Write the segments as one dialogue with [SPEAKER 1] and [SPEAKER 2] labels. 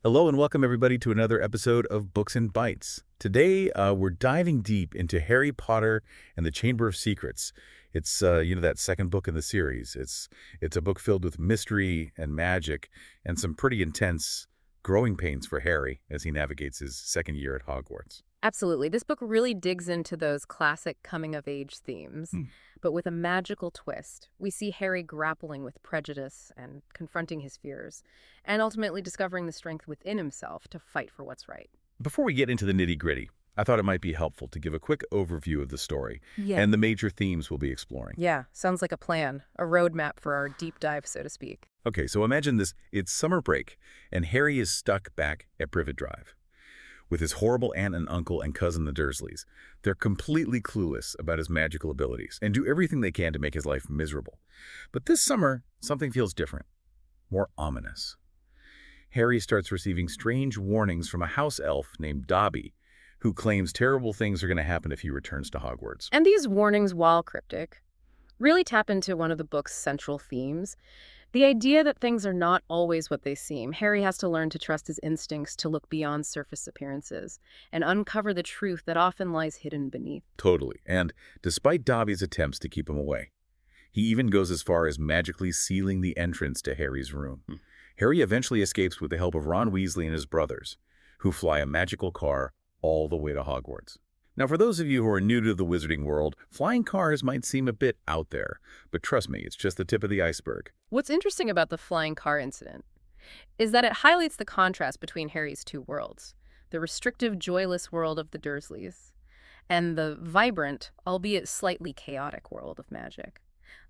[SPEAKER 1] Hello and welcome everybody to another episode of Books and Bytes. Today we're diving deep into Harry Potter and the Chamber of Secrets. It's that second book in the series. It's a book filled with mystery and magic and some pretty intense growing pains for Harry as he navigates his second year at Hogwarts.
[SPEAKER 2] Absolutely. This book really digs into those classic coming-of-age themes, but with a magical twist. We see Harry grappling with prejudice and confronting his fears, and ultimately discovering the strength within himself to fight for what's right.
[SPEAKER 1] Before we get into the nitty-gritty, I thought it might be helpful to give a quick overview of the story
[SPEAKER 2] Yeah.
[SPEAKER 1] and the major themes we'll be exploring.
[SPEAKER 2] Yeah, sounds like a plan, a roadmap for our deep dive, so to speak.
[SPEAKER 1] Okay, so imagine this. It's summer break, and Harry is stuck back at Privet with his horrible aunt and uncle and cousin the Dursleys. They're completely clueless about his magical abilities and do everything they can to make his life miserable. But this summer, something feels different, more ominous. Harry starts receiving strange warnings from a house elf named Dobby, who claims terrible things are going to happen if he returns to Hogwarts.
[SPEAKER 2] And these warnings, while cryptic, really tap into one of the book's central themes. The idea that things are not always what they seem. Harry has to learn to trust his instincts to look beyond surface appearances and uncover the truth that often lies hidden beneath.
[SPEAKER 1] Totally. And despite Dobby's attempts to keep him away, he even goes as far as magically sealing the entrance to Harry's room. Harry eventually escapes with the help of Ron Weasley and his brothers, who fly a magical car all the way to Hogwarts. Now, for those of you who are new to the wizarding world, flying cars might seem a bit out there, but trust me, it's just the tip of the iceberg.
[SPEAKER 2] What's interesting about the flying car incident is that it highlights the contrast between Harry's two worlds, the restrictive, joyless world of the Dursleys and the vibrant, albeit slightly chaotic world of magic.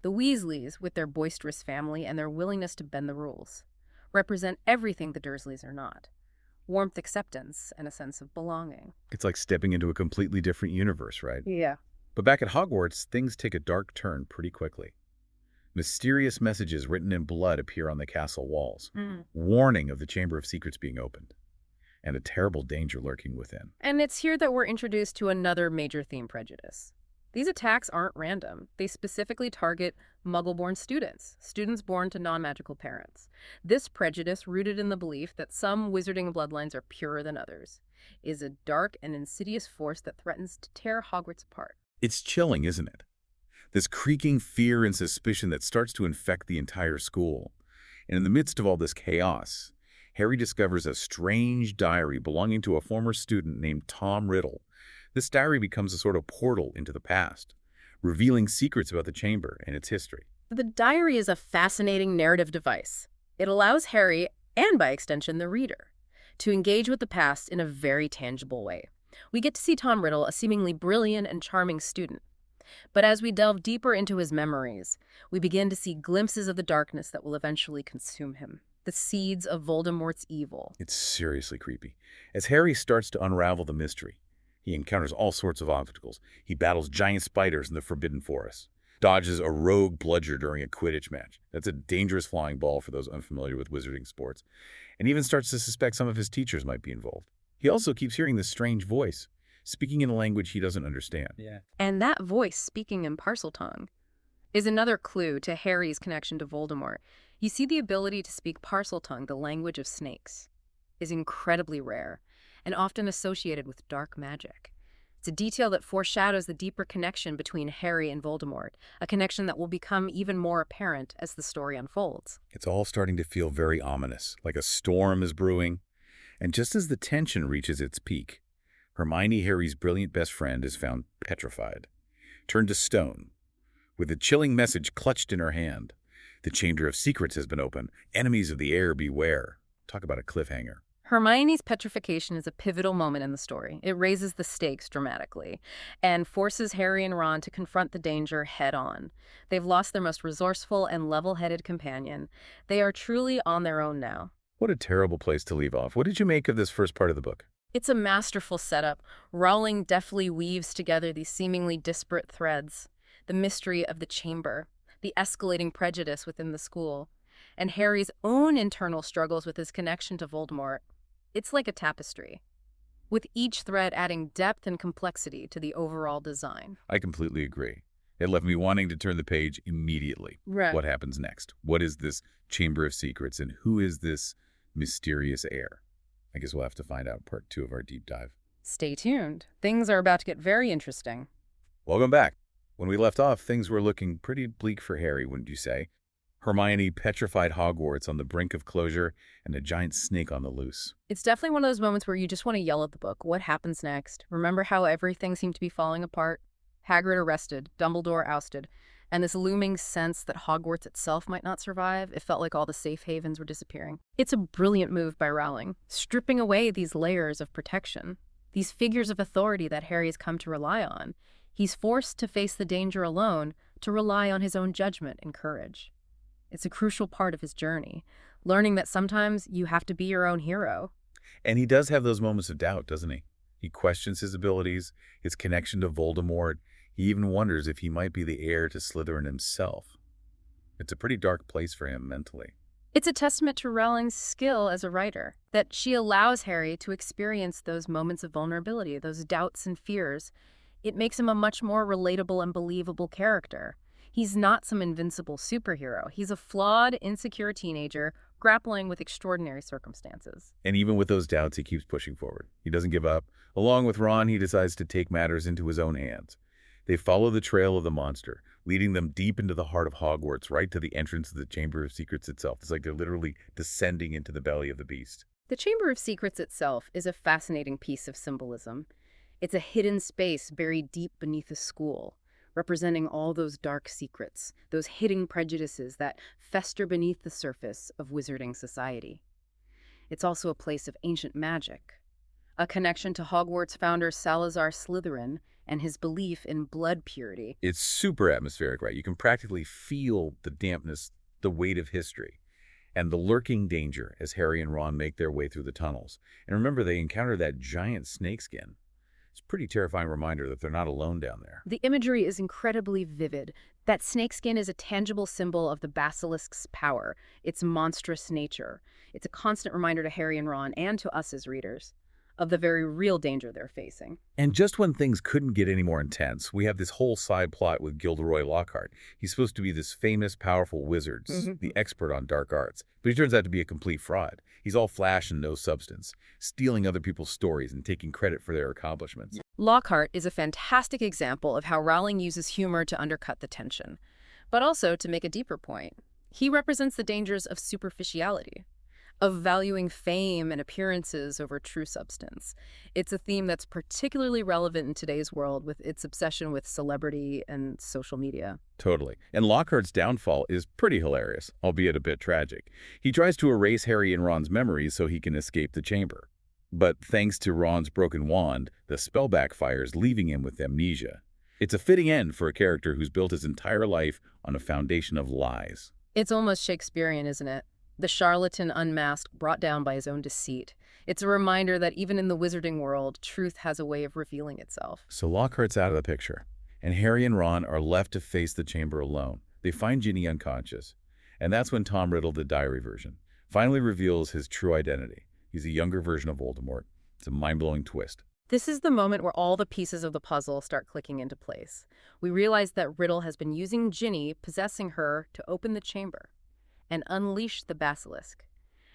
[SPEAKER 2] The Weasleys, with their boisterous family and their willingness to bend the rules, represent everything the Dursleys are not. Warmth, acceptance, and a sense of belonging.
[SPEAKER 1] It's like stepping into a completely different universe, right?
[SPEAKER 2] Yeah.
[SPEAKER 1] But back at Hogwarts, things take a dark turn pretty quickly. Mysterious messages written in blood appear on the castle walls, warning of the Chamber of Secrets being opened, and a terrible danger lurking within.
[SPEAKER 2] And it's here that we're introduced to another major theme: prejudice. These attacks aren't random. They specifically target Muggle-born students, students born to non-magical parents. This prejudice, rooted in the belief that some wizarding bloodlines are purer than others, is a dark and insidious force that threatens to tear Hogwarts apart.
[SPEAKER 1] It's chilling, isn't it? This creaking fear and suspicion that starts to infect the entire school. And in the midst of all this chaos, Harry discovers a strange diary belonging to a former student named Tom Riddle. This diary becomes a sort of portal into the past, revealing secrets about the chamber and its history.
[SPEAKER 2] The diary is a fascinating narrative device. It allows Harry, and by extension the reader, to engage with the past in a very tangible way. We get to see Tom Riddle, a seemingly brilliant and charming student. But as we delve deeper into his memories, we begin to see glimpses of the darkness that will eventually consume him. The seeds of Voldemort's evil.
[SPEAKER 1] It's seriously creepy. As Harry starts to unravel the mystery, he encounters all sorts of obstacles. He battles giant spiders in the Forbidden Forest, dodges a rogue bludger during a Quidditch match. That's a dangerous flying ball for those unfamiliar with wizarding sports, and even starts to suspect some of his teachers might be involved. He also keeps hearing this strange voice, speaking in a language he doesn't understand.
[SPEAKER 2] And that voice, speaking in Parseltongue, is another clue to Harry's connection to Voldemort. You see, the ability to speak Parseltongue, the language of snakes, is incredibly rare and often associated with dark magic. It's a detail that foreshadows the deeper connection between Harry and Voldemort, a connection that will become even more apparent as the story unfolds.
[SPEAKER 1] It's all starting to feel very ominous, like a storm is brewing. And just as the tension reaches its peak, Hermione, Harry's brilliant best friend, is found petrified, turned to stone, with a chilling message clutched in her hand. The Chamber of Secrets has been opened. Enemies of the air beware. Talk about a cliffhanger.
[SPEAKER 2] Hermione's petrification is a pivotal moment in the story. It raises the stakes dramatically and forces Harry and Ron to confront the danger head-on. They've lost their most resourceful and level-headed companion. They are truly on their own now.
[SPEAKER 1] What a terrible place to leave off. What did you make of this first part of the book?
[SPEAKER 2] It's a masterful setup. Rowling deftly weaves together these seemingly disparate threads: the mystery of the chamber, the escalating prejudice within the school, and Harry's own internal struggles with his connection to Voldemort. It's like a tapestry, with each thread adding depth and complexity to the overall design.
[SPEAKER 1] I completely agree. It left me wanting to turn the page immediately.
[SPEAKER 2] Right.
[SPEAKER 1] What happens next? What is this Chamber of Secrets, and who is this mysterious heir? I guess we'll have to find out in part 2 of our deep dive.
[SPEAKER 2] Stay tuned. Things are about to get very interesting.
[SPEAKER 1] Welcome back. When we left off, things were looking pretty bleak for Harry, wouldn't you say? Hermione petrified Hogwarts on the brink of closure and a giant snake on the loose.
[SPEAKER 2] It's definitely one of those moments where you just want to yell at the book. What happens next? Remember how everything seemed to be falling apart? Hagrid arrested, Dumbledore ousted, and this looming sense that Hogwarts itself might not survive. It felt like all the safe havens were disappearing. It's a brilliant move by Rowling, stripping away these layers of protection, these figures of authority that Harry has come to rely on. He's forced to face the danger alone, to rely on his own judgment and courage. It's a crucial part of his journey, learning that sometimes you have to be your own hero.
[SPEAKER 1] And he does have those moments of doubt, doesn't he? He questions his abilities, his connection to Voldemort. He even wonders if he might be the heir to Slytherin himself. It's a pretty dark place for him mentally.
[SPEAKER 2] It's a testament to Rowling's skill as a writer, that she allows Harry to experience those moments of vulnerability, those doubts and fears. It makes him a much more relatable and believable character. He's not some invincible superhero. He's a flawed, insecure teenager grappling with extraordinary circumstances.
[SPEAKER 1] And even with those doubts, he keeps pushing forward. He doesn't give up. Along with Ron, he decides to take matters into his own hands. They follow the trail of the monster, leading them deep into the heart of Hogwarts, right to the entrance of the Chamber of Secrets itself. It's like they're literally descending into the belly of the beast.
[SPEAKER 2] The Chamber of Secrets itself is a fascinating piece of symbolism. It's a hidden space buried deep beneath the school, representing all those dark secrets, those hidden prejudices that fester beneath the surface of wizarding society. It's also a place of ancient magic, a connection to Hogwarts founder Salazar Slytherin and his belief in blood purity.
[SPEAKER 1] It's super atmospheric, right? You can practically feel the dampness, the weight of history, and the lurking danger as Harry and Ron make their way through the tunnels. And remember, they encounter that giant snakeskin. It's a pretty terrifying reminder that they're not alone down there.
[SPEAKER 2] The imagery is incredibly vivid. That snakeskin is a tangible symbol of the basilisk's power, its monstrous nature. It's a constant reminder to Harry and Ron, and to us as readers, of the very real danger they're facing.
[SPEAKER 1] And just when things couldn't get any more intense, we have this whole side plot with Gilderoy Lockhart. He's supposed to be this famous, powerful wizard, the expert on dark arts, but he turns out to be a complete fraud. He's all flash and no substance, stealing other people's stories and taking credit for their accomplishments.
[SPEAKER 2] Lockhart is a fantastic example of how Rowling uses humor to undercut the tension, but also to make a deeper point. He represents the dangers of superficiality, of valuing fame and appearances over true substance. It's a theme that's particularly relevant in today's world with its obsession with celebrity and social media.
[SPEAKER 1] Totally. And Lockhart's downfall is pretty hilarious, albeit a bit tragic. He tries to erase Harry and Ron's memories so he can escape the chamber. But thanks to Ron's broken wand, the spell backfires, leaving him with amnesia. It's a fitting end for a character who's built his entire life on a foundation of lies.
[SPEAKER 2] It's almost Shakespearean, isn't it? The charlatan unmasked, brought down by his own deceit. It's a reminder that even in the wizarding world, truth has a way of revealing itself.
[SPEAKER 1] So Lockhart's out of the picture, and Harry and Ron are left to face the chamber alone. They find Ginny unconscious, and that's when Tom Riddle, the diary version, finally reveals his true identity. He's a younger version of Voldemort. It's a mind-blowing twist.
[SPEAKER 2] This is the moment where all the pieces of the puzzle start clicking into place. We realize that Riddle has been using Ginny, possessing her, to open the chamber and unleash the basilisk.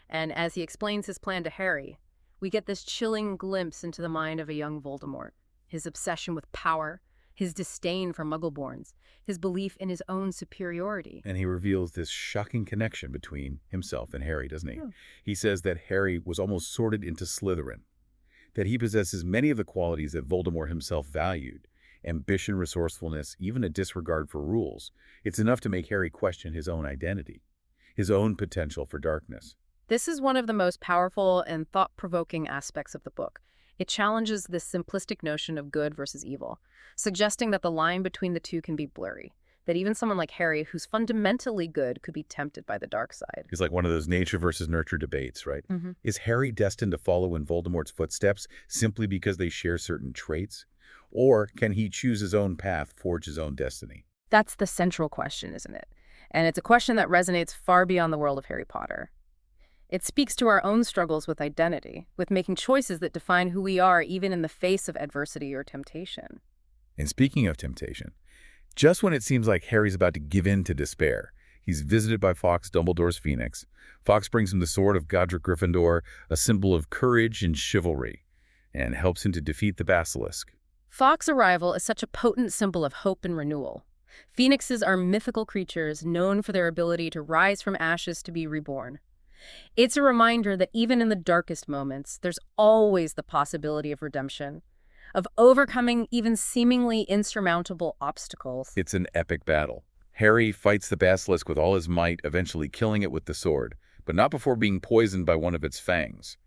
[SPEAKER 2] And as he explains his plan to Harry, we get this chilling glimpse into the mind of a young Voldemort. His obsession with power, his disdain for Muggleborns, his belief in his own superiority.
[SPEAKER 1] And he reveals this shocking connection between himself and Harry, doesn't he? He says that Harry was almost sorted into Slytherin, that he possesses many of the qualities that Voldemort himself valued: ambition, resourcefulness, even a disregard for rules. It's enough to make Harry question his own identity, his own potential for darkness.
[SPEAKER 2] This is one of the most powerful and thought-provoking aspects of the book. It challenges this simplistic notion of good versus evil, suggesting that the line between the two can be blurry, that even someone like Harry, who's fundamentally good, could be tempted by the dark side.
[SPEAKER 1] It's like one of those nature versus nurture debates, right? Is Harry destined to follow in Voldemort's footsteps simply because they share certain traits? Or can he choose his own path, forge his own destiny?
[SPEAKER 2] That's the central question, isn't it? And it's a question that resonates far beyond the world of Harry Potter. It speaks to our own struggles with identity, with making choices that define who we are even in the face of adversity or temptation.
[SPEAKER 1] And speaking of temptation, just when it seems like Harry's about to give in to despair, He's visited by Fawkes, Dumbledore's phoenix. Fawkes brings him the sword of Godric Gryffindor, a symbol of courage and chivalry, and helps him to defeat the basilisk.
[SPEAKER 2] Fawkes' arrival is such a potent symbol of hope and renewal. Phoenixes are mythical creatures known for their ability to rise from ashes to be reborn. It's a reminder that even in the darkest moments, there's always the possibility of redemption, of overcoming even seemingly insurmountable obstacles.
[SPEAKER 1] It's an epic battle. Harry fights the basilisk with all his might, eventually killing it with the sword, but not before being poisoned by one of its fangs.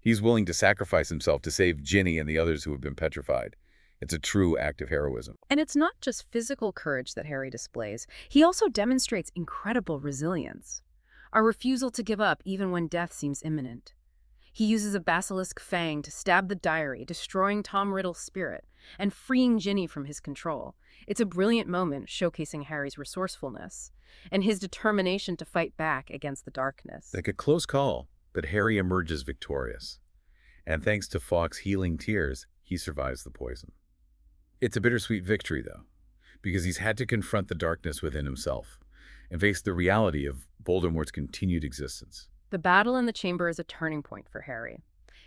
[SPEAKER 1] He's willing to sacrifice himself to save Ginny and the others who have been petrified. It's a true act of heroism.
[SPEAKER 2] And it's not just physical courage that Harry displays. He also demonstrates incredible resilience, a refusal to give up even when death seems imminent. He uses a basilisk fang to stab the diary, destroying Tom Riddle's spirit and freeing Ginny from his control. It's a brilliant moment showcasing Harry's resourcefulness and his determination to fight back against the darkness.
[SPEAKER 1] Like a close call, but Harry emerges victorious. And thanks to Fawkes' healing tears, he survives the poison. It's a bittersweet victory, though, because he's had to confront the darkness within himself and face the reality of Voldemort's continued existence.
[SPEAKER 2] The battle in the chamber is a turning point for Harry.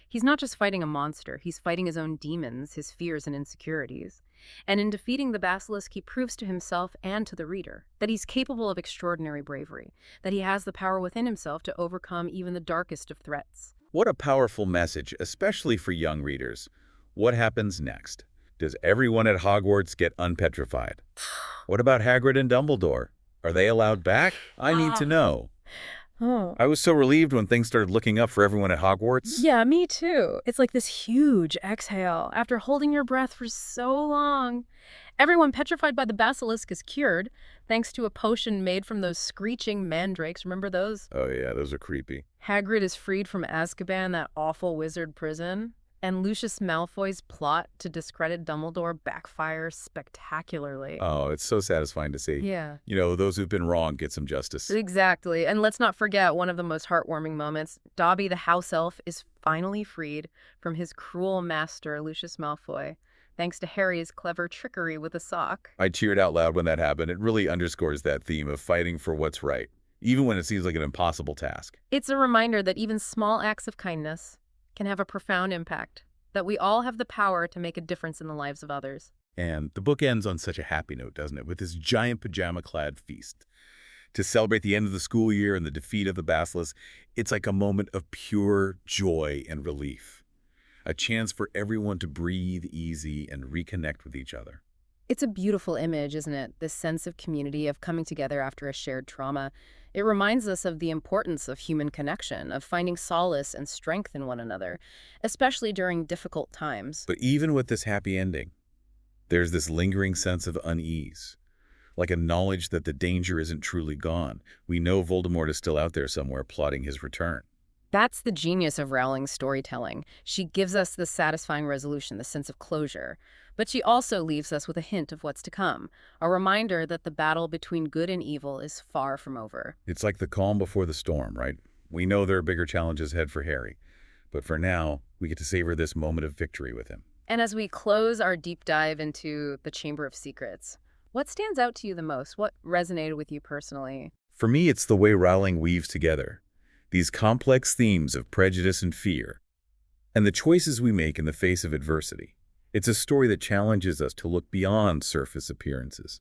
[SPEAKER 2] He's not just fighting a monster, he's fighting his own demons, his fears and insecurities. And in defeating the basilisk, he proves to himself and to the reader that he's capable of extraordinary bravery, that he has the power within himself to overcome even the darkest of threats.
[SPEAKER 1] What a powerful message, especially for young readers. What happens next? Does everyone at Hogwarts get unpetrified? What about Hagrid and Dumbledore? Are they allowed back? I need to know.
[SPEAKER 2] Oh.
[SPEAKER 1] I was so relieved when things started looking up for everyone at Hogwarts.
[SPEAKER 2] Yeah, me too. It's like this huge exhale after holding your breath for so long. Everyone petrified by the basilisk is cured, thanks to a potion made from those screeching mandrakes. Remember those?
[SPEAKER 1] Oh yeah, those are creepy.
[SPEAKER 2] Hagrid is freed from Azkaban, that awful wizard prison. And Lucius Malfoy's plot to discredit Dumbledore backfires spectacularly.
[SPEAKER 1] Oh, it's so satisfying to see.
[SPEAKER 2] Yeah.
[SPEAKER 1] You know, those who've been wrong get some justice.
[SPEAKER 2] Exactly. And let's not forget one of the most heartwarming moments. Dobby the house elf is finally freed from his cruel master, Lucius Malfoy, thanks to Harry's clever trickery with a sock.
[SPEAKER 1] I cheered out loud when that happened. It really underscores that theme of fighting for what's right, even when it seems like an impossible task.
[SPEAKER 2] It's a reminder that even small acts of kindness can have a profound impact, that we all have the power to make a difference in the lives of others.
[SPEAKER 1] And the book ends on such a happy note, doesn't it? With this giant pajama-clad feast. To celebrate the end of the school year and the defeat of the basilisk, it's like a moment of pure joy and relief. A chance for everyone to breathe easy and reconnect with each other.
[SPEAKER 2] It's a beautiful image, isn't it? This sense of community, of coming together after a shared trauma. It reminds us of the importance of human connection, of finding solace and strength in one another, especially during difficult times.
[SPEAKER 1] But even with this happy ending, there's this lingering sense of unease, like a knowledge that the danger isn't truly gone. We know Voldemort is still out there somewhere plotting his return.
[SPEAKER 2] That's the genius of Rowling's storytelling. She gives us the satisfying resolution, the sense of closure. But she also leaves us with a hint of what's to come, a reminder that the battle between good and evil is far from over.
[SPEAKER 1] It's like the calm before the storm, right? We know there are bigger challenges ahead for Harry, but for now, we get to savor this moment of victory with him.
[SPEAKER 2] And as we close our deep dive into the Chamber of Secrets, what stands out to you the most? What resonated with you personally?
[SPEAKER 1] For me, it's the way Rowling weaves together these complex themes of prejudice and fear, and the choices we make in the face of adversity. It's a story that challenges us to look beyond surface appearances,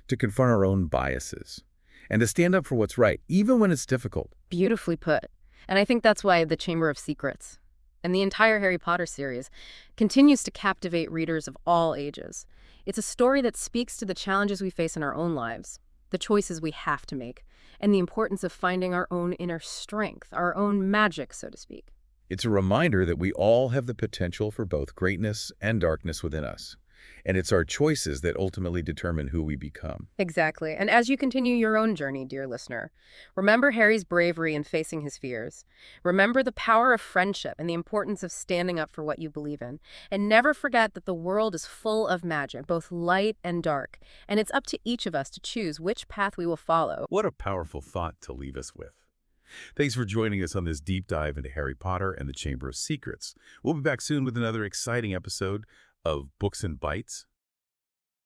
[SPEAKER 1] to confront our own biases, and to stand up for what's right, even when it's difficult.
[SPEAKER 2] Beautifully put. And I think that's why the Chamber of Secrets and the entire Harry Potter series continues to captivate readers of all ages. It's a story that speaks to the challenges we face in our own lives, the choices we have to make, and the importance of finding our own inner strength, our own magic, so to speak.
[SPEAKER 1] It's a reminder that we all have the potential for both greatness and darkness within us. And it's our choices that ultimately determine who we become.
[SPEAKER 2] Exactly. And as you continue your own journey, dear listener, remember Harry's bravery in facing his fears. Remember the power of friendship and the importance of standing up for what you believe in. And never forget that the world is full of magic, both light and dark. And it's up to each of us to choose which path we will follow.
[SPEAKER 1] What a powerful thought to leave us with. Thanks for joining us on this deep dive into Harry Potter and the Chamber of Secrets. We'll be back soon with another exciting episode of Books and Bytes.